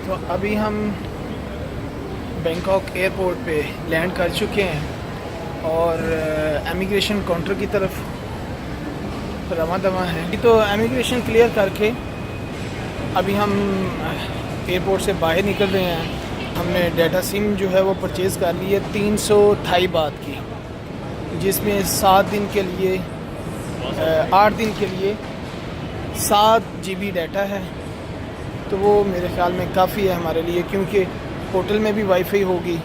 तो अभी हम बैंकॉक एयरपोर्ट पे लैंड कर चुके हैं और इमिग्रेशन काउंटर की तरफ रवा दवा है। तो इमिग्रेशन क्लियर करके अभी हम एयरपोर्ट से बाहर निकल रहे हैं। हमने डाटा सिम जो है वो परचेज़ कर ली है 300 थाई बात की, जिसमें 7 दिन के लिए 8 दिन के लिए 7 GB डाटा है। तो वो मेरे ख़्याल में काफ़ी है हमारे लिए, क्योंकि होटल में भी वाईफाई होगी।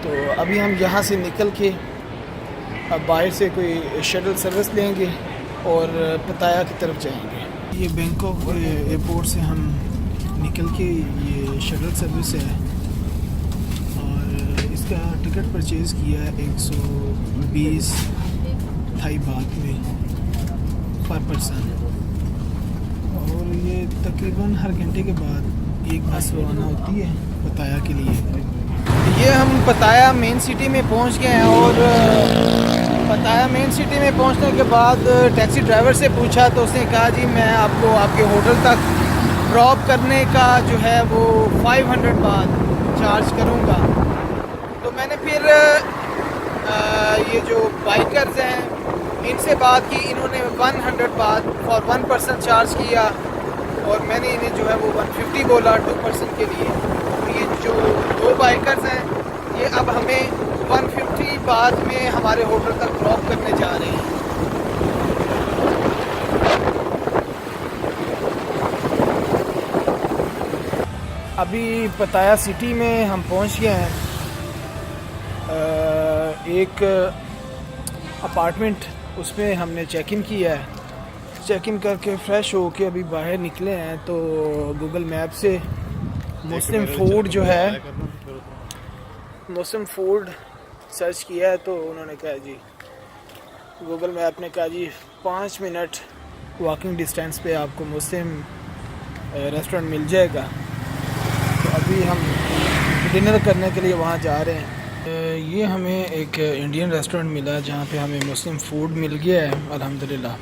तो अभी हम यहाँ से निकल के अब बाहर से कोई शटल सर्विस लेंगे और पताया की तरफ जाएंगे। ये बैंकॉक एयरपोर्ट से हम निकल के ये शटल सर्विस है और इसका टिकट परचेज़ किया है 120 थाई बात में पर पर्सन। और ये तकरीबन हर घंटे के बाद एक बस रवाना होती है पताया के लिए। ये हम पताया मेन सिटी में पहुंच गए हैं और पताया मेन सिटी में पहुंचने के बाद टैक्सी ड्राइवर से पूछा तो उसने कहा जी मैं आपको आपके होटल तक ड्रॉप करने का जो है वो 500 बात चार्ज करूंगा। तो मैंने फिर ये जो बाइकर्स हैं इनसे बात की, इन्होंने 100 बात फॉर 1 पर्सन चार्ज किया और मैंने इन्हें जो है वो 150 बोला 2 पर्सन के लिए। तो ये जो 2 बाइकर्स हैं ये अब हमें 150 बात में हमारे होटल तक ड्रॉप करने जा रहे हैं। अभी पताया सिटी में हम पहुंच गए हैं। एक अपार्टमेंट उसमें हमने चेक इन किया है। चेक इन करके फ़्रेश हो के अभी बाहर निकले हैं तो गूगल मैप से मुस्लिम फूड जो है मुस्लिम फूड सर्च किया है। तो उन्होंने कहा जी, गूगल मैप ने कहा जी 5 मिनट वॉकिंग डिस्टेंस पे आपको मुस्लिम रेस्टोरेंट मिल जाएगा। तो अभी हम डिनर करने के लिए वहाँ जा रहे हैं। ये हमें एक इंडियन रेस्टोरेंट मिला जहाँ पे हमें मुस्लिम फूड मिल गया है अल्हम्दुलिल्लाह।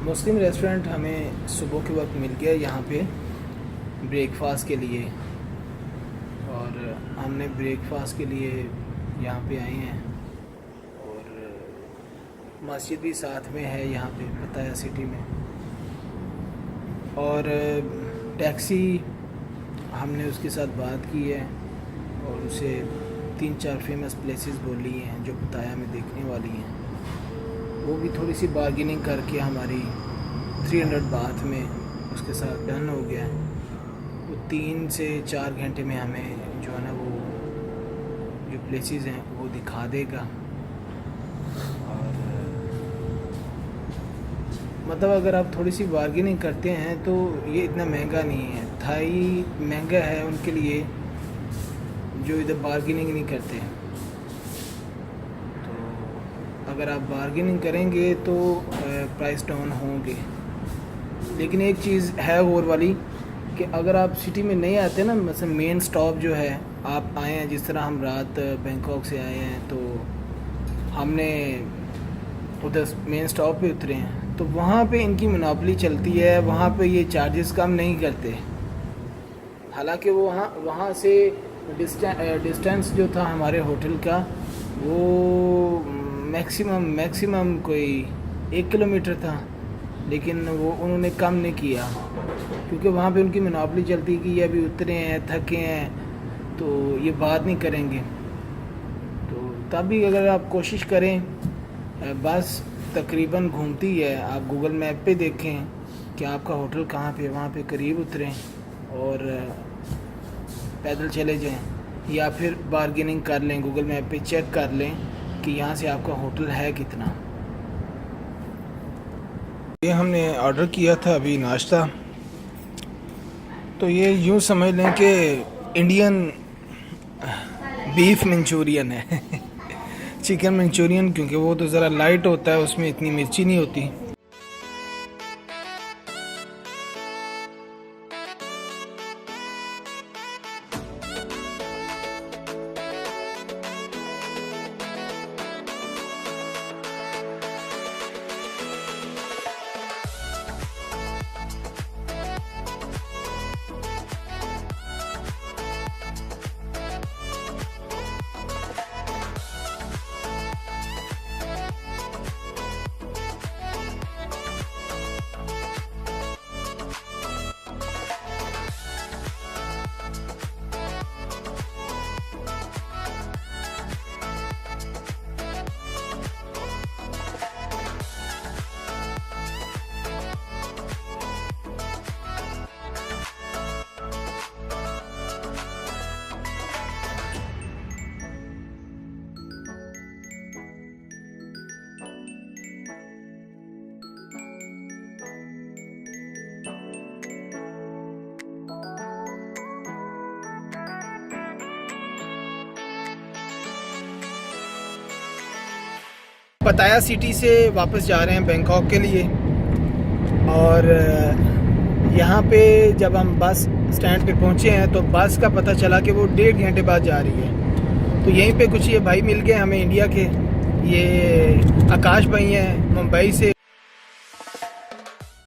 मुस्लिम रेस्टोरेंट हमें सुबह के वक्त मिल गया यहाँ पे ब्रेकफास्ट के लिए और हमने ब्रेकफास्ट के लिए यहाँ पे आए हैं। और मस्जिद भी साथ में है यहाँ पे पताया सिटी में। और टैक्सी हमने उसके साथ बात की है और उसे 3-4 फेमस प्लेसेस बोली हैं जो पताया में देखने वाली हैं। वो भी थोड़ी सी बार्गेनिंग करके हमारी 300 बात में उसके साथ डन हो गया है। वो 3 से 4 घंटे में हमें जो है ना वो जो प्लेसेस हैं वो दिखा देगा। और मतलब अगर आप थोड़ी सी बार्गेनिंग करते हैं तो ये इतना महंगा नहीं है। थाई महंगा है उनके लिए जो इधर बार्गेनिंग नहीं करते। अगर आप बार्गेनिंग करेंगे तो प्राइस डाउन होंगे। लेकिन एक चीज़ है और वाली कि अगर आप सिटी में नहीं आते ना, मतलब मेन स्टॉप जो है आप आए हैं, जिस तरह हम रात बैंकॉक से आए हैं तो हमने उधर मेन स्टॉप पे उतरे हैं तो वहाँ पे इनकी मोनोपोली चलती है। वहाँ पे ये चार्जेस कम नहीं करते। हालांकि वो वहाँ से डिस्टेंस जो था हमारे होटल का वो मैक्सिमम कोई 1 किलोमीटर था। लेकिन वो उन्होंने कम नहीं किया, क्योंकि वहाँ पे उनकी मोनोपोली चलती कि ये अभी उतरे हैं, थके हैं, तो ये बात नहीं करेंगे। तो तभी अगर आप कोशिश करें, बस तकरीबन घूमती है, आप गूगल मैप पे देखें कि आपका होटल कहाँ पे, वहाँ पे करीब उतरें और पैदल चले जाएं, या फिर बारगेनिंग कर लें, गूगल मैप पे चेक कर लें कि यहाँ से आपका होटल है कितना। ये हमने ऑर्डर किया था अभी नाश्ता, तो ये यूँ समझ लें कि इंडियन बीफ मंचूरियन है चिकन मंचूरियन, क्योंकि वो तो ज़रा लाइट होता है, उसमें इतनी मिर्ची नहीं होती। पताया सिटी से वापस जा रहे हैं बैंकॉक के लिए, और यहाँ पे जब हम बस स्टैंड पे पहुँचे हैं तो बस का पता चला कि वो 1.5 घंटे बाद जा रही है। तो यहीं पे कुछ ये भाई मिल गए हमें इंडिया के, ये आकाश भाई हैं मुंबई से,